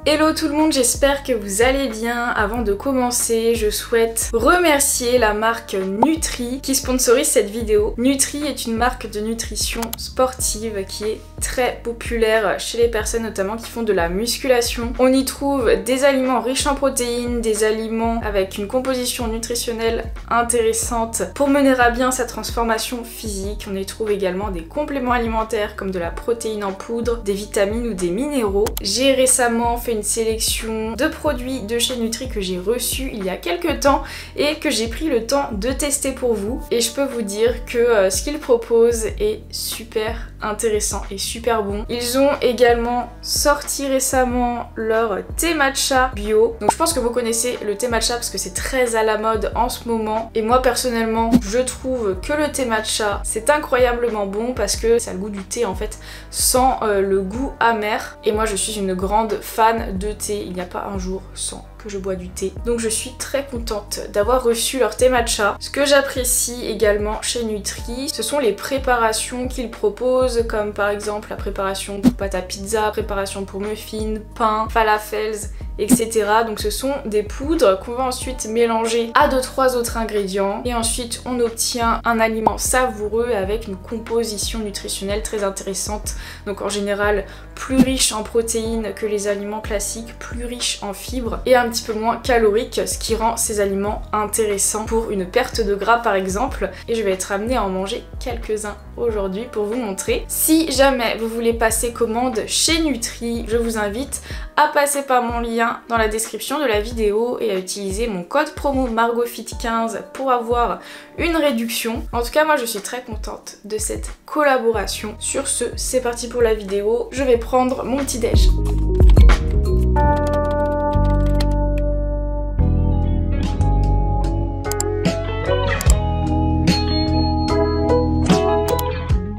Hello tout le monde, j'espère que vous allez bien. Avant de commencer, je souhaite remercier la marque Nutri qui sponsorise cette vidéo. Nutri est une marque de nutrition sportive qui est très populaire chez les personnes notamment qui font de la musculation. On y trouve des aliments riches en protéines, des aliments avec une composition nutritionnelle intéressante pour mener à bien sa transformation physique. On y trouve également des compléments alimentaires comme de la protéine en poudre, des vitamines ou des minéraux. J'ai récemment fait une sélection de produits de chez Nutri que j'ai reçus il y a quelques temps et que j'ai pris le temps de tester pour vous. Et je peux vous dire que ce qu'ils proposent est super intéressant et super bon. Ils ont également sorti récemment leur thé matcha bio. Donc je pense que vous connaissez le thé matcha parce que c'est très à la mode en ce moment. Et moi personnellement, je trouve que le thé matcha c'est incroyablement bon parce que ça a le goût du thé en fait sans le goût amer. Et moi je suis une grande fan de thé, il n'y a pas un jour sans que je bois du thé. Donc je suis très contente d'avoir reçu leur thé matcha. Ce que j'apprécie également chez Nutri, ce sont les préparations qu'ils proposent, comme par exemple la préparation pour pâte à pizza, préparation pour muffins, pain, falafels, etc. Donc ce sont des poudres qu'on va ensuite mélanger à 2-3 autres ingrédients et ensuite on obtient un aliment savoureux avec une composition nutritionnelle très intéressante. Donc en général plus riche en protéines que les aliments classiques, plus riche en fibres et un petit peu moins calorique, ce qui rend ces aliments intéressants pour une perte de gras par exemple. Et je vais être amenée à en manger quelques-uns aujourd'hui pour vous montrer. Si jamais vous voulez passer commande chez Nutri, je vous invite à passer par mon lien dans la description de la vidéo et à utiliser mon code promo MargotFit15 pour avoir une réduction. En tout cas moi je suis très contente de cette collaboration. Sur ce, c'est parti pour la vidéo. Je vais prendre mon petit déj.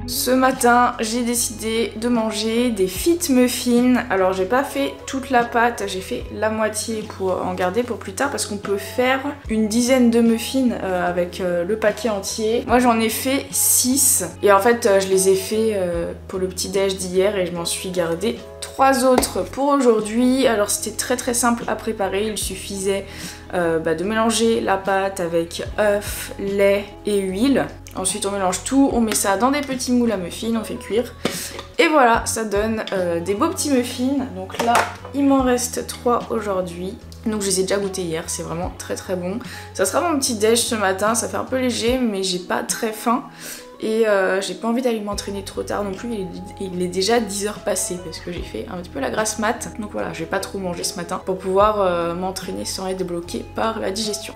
Ce matin, j'ai décidé de manger des fit muffins. Alors j'ai pas fait toute la pâte, j'ai fait la moitié pour en garder pour plus tard parce qu'on peut faire une dizaine de muffins avec le paquet entier. Moi j'en ai fait 6 et en fait je les ai fait pour le petit déj d'hier et je m'en suis gardé 3 autres pour aujourd'hui. Alors c'était très simple à préparer, il suffisait de mélanger la pâte avec œufs, lait et huile. Ensuite on mélange tout, on met ça dans des petits moules à muffins, on fait cuire. Et voilà, ça donne des beaux petits muffins. Donc là, il m'en reste 3 aujourd'hui. Donc je les ai déjà goûtés hier, c'est vraiment très bon. Ça sera mon petit déj ce matin, ça fait un peu léger mais j'ai pas très faim. Et j'ai pas envie d'aller m'entraîner trop tard non plus, il est déjà 10h passé parce que j'ai fait un petit peu la grasse mat. Donc voilà, je vais pas trop manger ce matin pour pouvoir m'entraîner sans être bloquée par la digestion.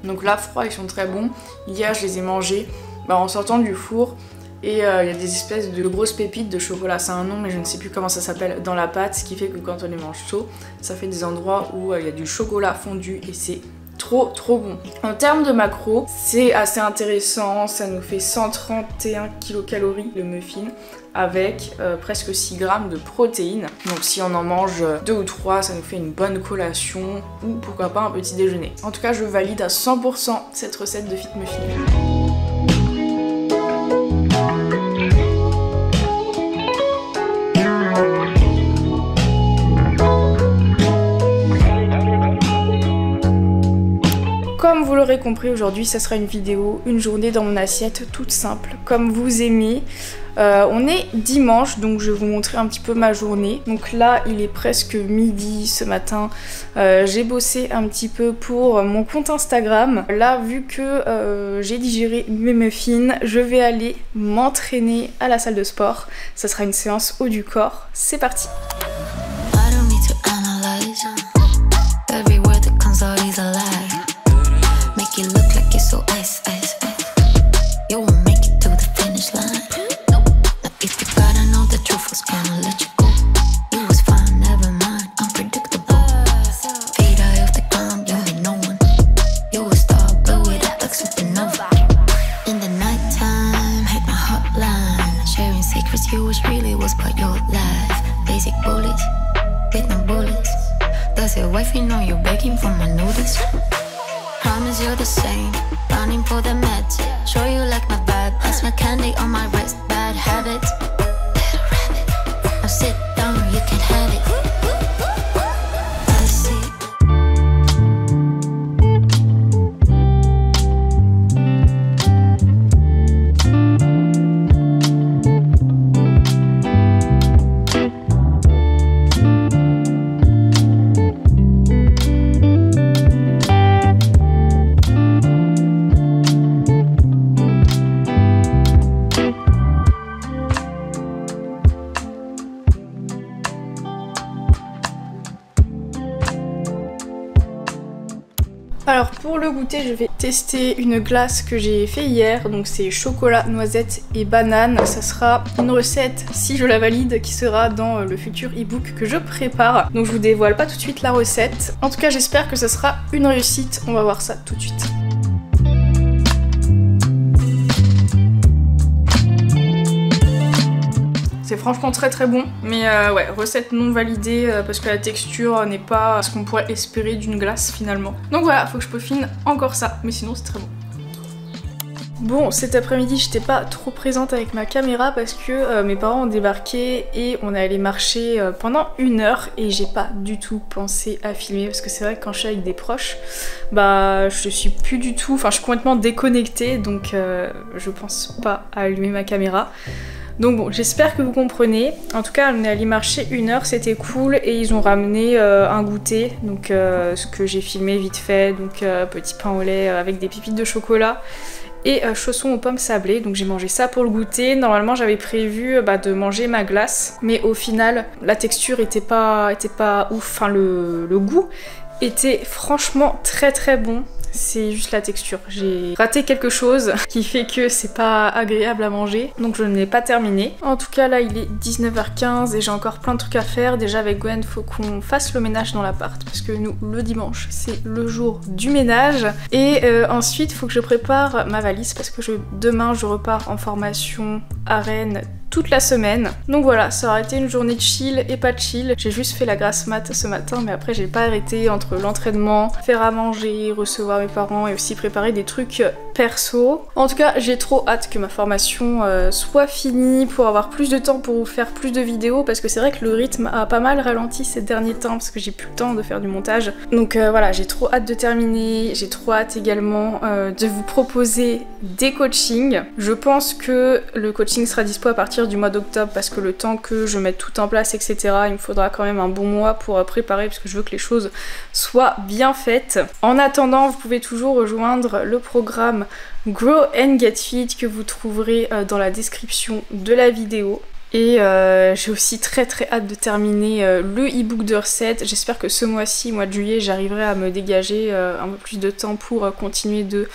Donc là, froid, ils sont très bons. Hier, je les ai mangés en sortant du four. Et il y a des espèces de grosses pépites de chocolat, c'est un nom mais je ne sais plus comment ça s'appelle, dans la pâte. Ce qui fait que quand on les mange chaud, ça fait des endroits où il y a du chocolat fondu et c'est trop bon. En termes de macros, c'est assez intéressant, ça nous fait 131 kcal le muffin avec presque 6 grammes de protéines. Donc si on en mange 2 ou 3, ça nous fait une bonne collation ou pourquoi pas un petit déjeuner. En tout cas, je valide à 100% cette recette de fit muffin. Comme vous l'aurez compris, aujourd'hui ça sera une vidéo, une journée dans mon assiette toute simple, comme vous aimez. On est dimanche, donc je vais vous montrer un petit peu ma journée. Donc là, il est presque midi ce matin. J'ai bossé un petit peu pour mon compte Instagram. Là, vu que j'ai digéré mes muffins, je vais aller m'entraîner à la salle de sport. Ça sera une séance haut du corps. C'est parti! You look like you're so ice. You won't make it to the finish line. Now if you gotta know the truth was gonna let you go. You was fine, never mind, unpredictable. Feet high off the ground, you ain't no one. You a star, blow it up like supernova. In the nighttime, hit my hotline. Sharing secrets, you wish really was about your life. Basic bullies, with no bullets. Does your wifey know you're begging for my notice? Promise you're the same, running for the meds. Show you like my vibe, pass my candy on my wrist. Bad habits, little rabbit. Now sit down, you can have it. Alors pour le goûter, je vais tester une glace que j'ai fait hier, donc c'est chocolat, noisette et banane. Ça sera une recette, si je la valide, qui sera dans le futur ebook que je prépare. Donc je vous dévoile pas tout de suite la recette. En tout cas, j'espère que ça sera une réussite. On va voir ça tout de suite. C'est franchement très très bon, mais ouais, recette non validée parce que la texture n'est pas ce qu'on pourrait espérer d'une glace finalement. Donc voilà, faut que je peaufine encore ça, mais sinon c'est très bon. Bon, cet après-midi, j'étais pas trop présente avec ma caméra parce que mes parents ont débarqué et on est allé marcher pendant 1 heure et j'ai pas du tout pensé à filmer parce que c'est vrai que quand je suis avec des proches, bah je suis plus du tout, enfin je suis complètement déconnectée donc je pense pas à allumer ma caméra. Donc bon, j'espère que vous comprenez. En tout cas, on est allé marcher 1 heure, c'était cool et ils ont ramené un goûter, donc ce que j'ai filmé vite fait, donc petit pain au lait avec des pépites de chocolat et chaussons aux pommes sablées. Donc j'ai mangé ça pour le goûter. Normalement, j'avais prévu de manger ma glace, mais au final, la texture était pas ouf. Enfin, le goût était franchement très très bon. C'est juste la texture. J'ai raté quelque chose qui fait que c'est pas agréable à manger, donc je ne l'ai pas terminé. En tout cas là il est 19h15 et j'ai encore plein de trucs à faire. Déjà avec Gwen, faut qu'on fasse le ménage dans l'appart parce que nous le dimanche c'est le jour du ménage. Et ensuite faut que je prépare ma valise parce que demain je repars en formation à Rennes toute la semaine. Donc voilà, ça aurait été une journée chill et pas chill. J'ai juste fait la grasse mat ce matin, mais après j'ai pas arrêté entre l'entraînement, faire à manger, recevoir mes parents et aussi préparer des trucs perso. En tout cas, j'ai trop hâte que ma formation soit finie pour avoir plus de temps pour vous faire plus de vidéos parce que c'est vrai que le rythme a pas mal ralenti ces derniers temps parce que j'ai plus le temps de faire du montage. Donc voilà, j'ai trop hâte de terminer. J'ai trop hâte également de vous proposer des coachings. Je pense que le coaching sera dispo à partir du mois d'octobre parce que le temps que je mette tout en place, etc., il me faudra quand même un bon mois pour préparer parce que je veux que les choses soient bien faites. En attendant, vous pouvez toujours rejoindre le programme Grow and Get Fit que vous trouverez dans la description de la vidéo. Et j'ai aussi très hâte de terminer le e-book de recettes. J'espère que ce mois-ci, mois de juillet, j'arriverai à me dégager un peu plus de temps pour continuer de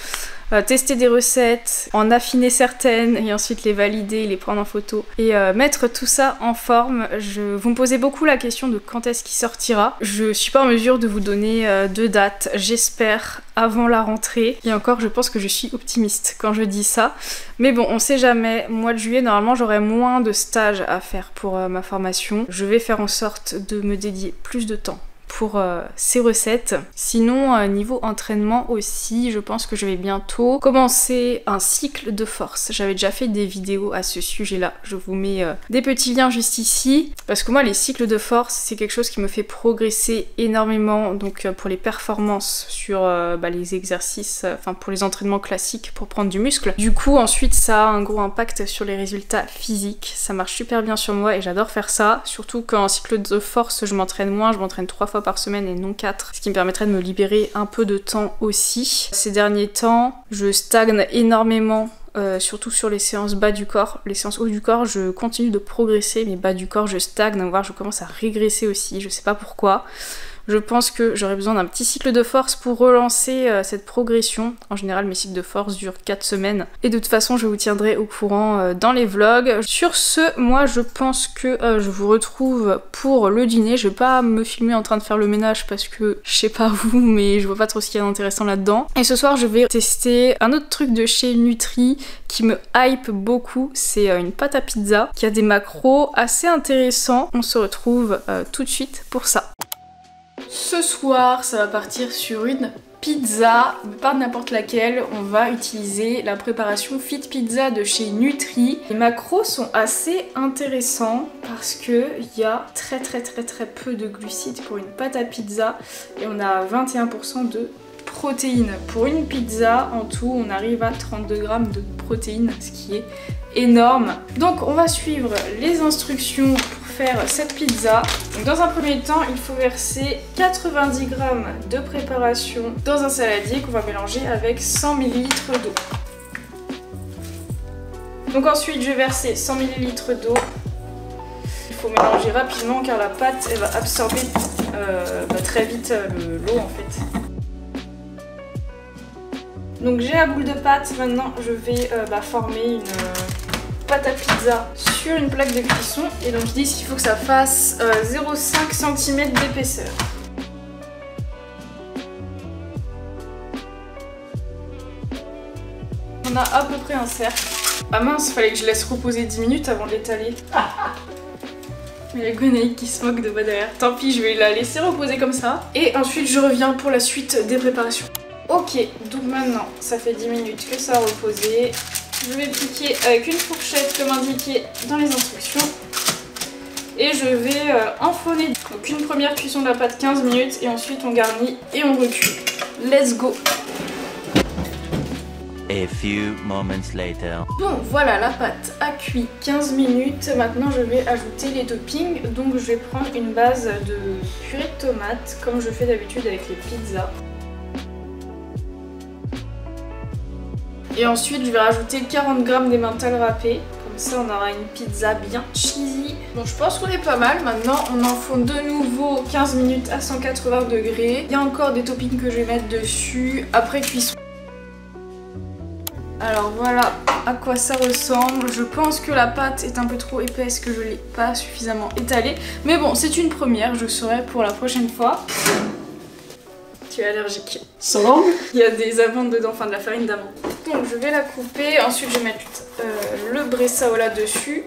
tester des recettes, en affiner certaines et ensuite les valider, les prendre en photo et mettre tout ça en forme. Vous me posez beaucoup la question de quand est-ce qu'il sortira. Je suis pas en mesure de vous donner de date, j'espère avant la rentrée. Et encore, je pense que je suis optimiste quand je dis ça. Mais bon, on sait jamais. Mois de juillet, normalement, j'aurai moins de stages à faire pour ma formation. Je vais faire en sorte de me dédier plus de temps pour ces recettes. Sinon, niveau entraînement aussi, je pense que je vais bientôt commencer un cycle de force. J'avais déjà fait des vidéos à ce sujet-là. Je vous mets des petits liens juste ici. Parce que moi, les cycles de force, c'est quelque chose qui me fait progresser énormément. Donc pour les performances sur les exercices, enfin pour les entraînements classiques pour prendre du muscle. Du coup, ensuite, ça a un gros impact sur les résultats physiques. Ça marche super bien sur moi et j'adore faire ça. Surtout qu'en cycle de force, je m'entraîne moins. Je m'entraîne 3 fois par semaine et non 4, ce qui me permettrait de me libérer un peu de temps aussi. Ces derniers temps, je stagne énormément, surtout sur les séances bas du corps. Les séances haut du corps, je continue de progresser, mais bas du corps, je stagne, voire je commence à régresser aussi, je sais pas pourquoi. Je pense que j'aurais besoin d'un petit cycle de force pour relancer cette progression. En général, mes cycles de force durent 4 semaines. Et de toute façon, je vous tiendrai au courant dans les vlogs. Sur ce, moi, je pense que je vous retrouve pour le dîner. Je vais pas me filmer en train de faire le ménage parce que, je sais pas vous, mais je vois pas trop ce qu'il y a d'intéressant là-dedans. Et ce soir, je vais tester un autre truc de chez Nutri qui me hype beaucoup. C'est une pâte à pizza qui a des macros assez intéressants. On se retrouve tout de suite pour ça. Ce soir, ça va partir sur une pizza, mais pas n'importe laquelle. On va utiliser la préparation Fit Pizza de chez Nutri. Les macros sont assez intéressants parce que il y a très peu de glucides pour une pâte à pizza et on a 21% de protéines. Pour une pizza, en tout, on arrive à 32 grammes de protéines, ce qui est énorme. Donc on va suivre les instructions pour faire cette pizza. Donc dans un premier temps, il faut verser 90 g de préparation dans un saladier qu'on va mélanger avec 100 ml d'eau. Donc ensuite, je vais verser 100 ml d'eau. Il faut mélanger rapidement car la pâte elle va absorber très vite l'eau en fait. Donc j'ai la boule de pâte, maintenant je vais former une pâte à pizza sur une plaque de cuisson. Et donc ils disent qu'il faut que ça fasse 0,5 cm d'épaisseur. On a à peu près un cercle. Ah mince, fallait que je laisse reposer 10 minutes avant de l'étaler. Il y a Gonaï qui se moque de moi derrière. Tant pis, je vais la laisser reposer comme ça. Et ensuite je reviens pour la suite des préparations. Ok, donc maintenant ça fait 10 minutes que ça a reposé. Je vais piquer avec une fourchette comme indiqué dans les instructions. Et je vais enfourner. Donc une première cuisson de la pâte 15 minutes et ensuite on garnit et on recuit. Let's go! A few moments later. Bon voilà, la pâte a cuit 15 minutes. Maintenant je vais ajouter les toppings. Donc je vais prendre une base de purée de tomates comme je fais d'habitude avec les pizzas. Et ensuite je vais rajouter 40 g d'emmental râpé. Comme ça on aura une pizza bien cheesy. Bon je pense qu'on est pas mal. Maintenant on enfourne de nouveau 15 minutes à 180 degrés. Il y a encore des toppings que je vais mettre dessus après cuisson. Alors voilà à quoi ça ressemble. Je pense que la pâte est un peu trop épaisse, que je l'ai pas suffisamment étalée. Mais bon, c'est une première, je saurai pour la prochaine fois. Tu es allergique. Sans langue? Il y a des amandes dedans, enfin de la farine d'amande. Donc je vais la couper, ensuite je vais mettre le bressaola dessus.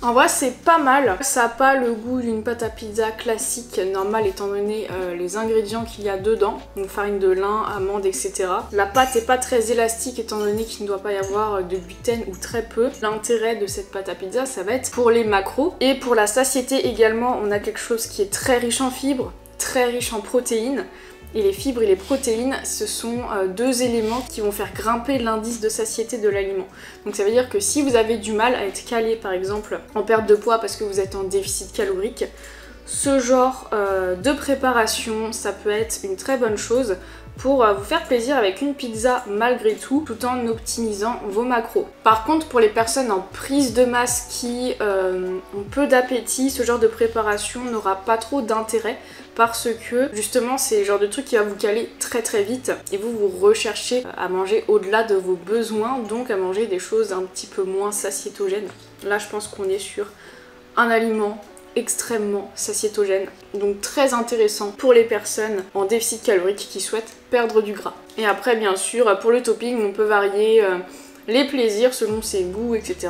En vrai c'est pas mal, ça a pas le goût d'une pâte à pizza classique normale étant donné les ingrédients qu'il y a dedans, donc farine de lin, amandes, etc. La pâte est pas très élastique étant donné qu'il ne doit pas y avoir de gluten ou très peu. L'intérêt de cette pâte à pizza ça va être pour les macros et pour la satiété également. On a quelque chose qui est très riche en fibres, très riche en protéines. Et les fibres et les protéines, ce sont deux éléments qui vont faire grimper l'indice de satiété de l'aliment. Donc ça veut dire que si vous avez du mal à être calé par exemple en perte de poids parce que vous êtes en déficit calorique, ce genre de préparation, ça peut être une très bonne chose pour vous faire plaisir avec une pizza malgré tout en optimisant vos macros. Par contre pour les personnes en prise de masse qui ont peu d'appétit, ce genre de préparation n'aura pas trop d'intérêt parce que justement c'est le genre de truc qui va vous caler très très vite et vous recherchez à manger au-delà de vos besoins, donc à manger des choses un petit peu moins satiétogènes. Là je pense qu'on est sur un aliment extrêmement satiétogène, donc très intéressant pour les personnes en déficit calorique qui souhaitent perdre du gras. Et après bien sûr pour le topping on peut varier les plaisirs selon ses goûts, etc.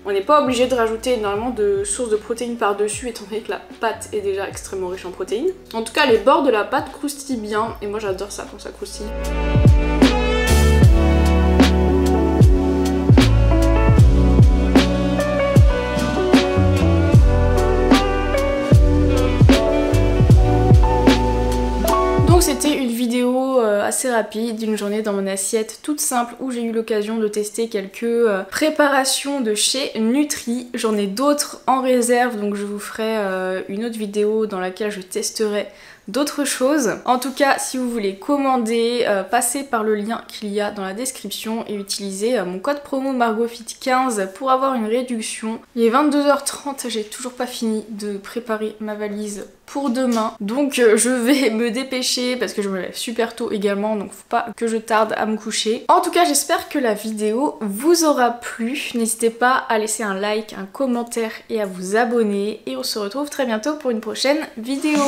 On n'est pas obligé de rajouter énormément de sources de protéines par-dessus étant donné que la pâte est déjà extrêmement riche en protéines. En tout cas les bords de la pâte croustillent bien et moi j'adore ça quand ça croustille. C'était une vidéo assez rapide d'une journée dans mon assiette toute simple où j'ai eu l'occasion de tester quelques préparations de chez Nutri. J'en ai d'autres en réserve donc je vous ferai une autre vidéo dans laquelle je testerai d'autres choses. En tout cas, si vous voulez commander, passez par le lien qu'il y a dans la description et utilisez mon code promo MargotFit15 pour avoir une réduction. Il est 22h30, j'ai toujours pas fini de préparer ma valise pour demain. Donc je vais me dépêcher parce que je me lève super tôt également, donc faut pas que je tarde à me coucher. En tout cas, j'espère que la vidéo vous aura plu. N'hésitez pas à laisser un like, un commentaire et à vous abonner. Et on se retrouve très bientôt pour une prochaine vidéo.